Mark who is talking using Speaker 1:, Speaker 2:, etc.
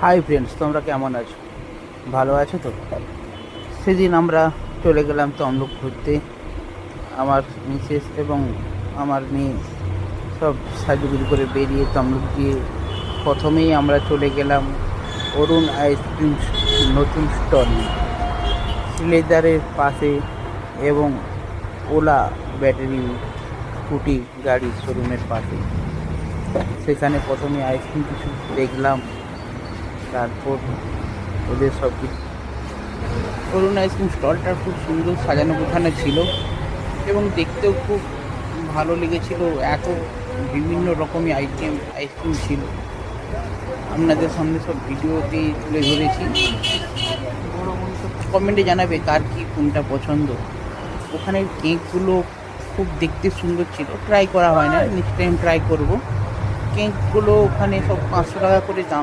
Speaker 1: Hi friends, তোমরা কেমন আছো? ভালো আছো তো? সেদিন আমরা চলে গেলাম তমলুক ঘুরতে। আমার মিসেস এবং আমার মেয়ে সব সাজুগুজু করে বেরিয়ে তমলুক গিয়ে প্রথমেই আমরা চলে গেলাম অরুণ আইসক্রিম নতুন স্টল শ্রীলেদারের পাশে এবং ওলা ব্যাটারি স্কুটি গাড়ির শোরুমের পাশে। সেখানে প্রথমে আইসক্রিম কিছু দেখলাম, তারপর ওদের সব কিছু অরুণ আইসক্রিম স্টলটা খুব সুন্দর সাজানো গোছানো ছিল এবং দেখতেও খুব ভালো লেগেছিল। এত বিভিন্ন রকমের আইসক্রিম ছিল, আপনাদের সামনে সব ভিডিওতে তুলে ধরেছি। কমেন্টে জানাবে কার কি কোনটা পছন্দ। ওখানের কেকগুলো খুব দেখতে সুন্দর ছিল, ট্রাই করা হয় না, নেক্সট টাইম ট্রাই করব। কেকগুলো ওখানে সব 500 টাকা করে দাম।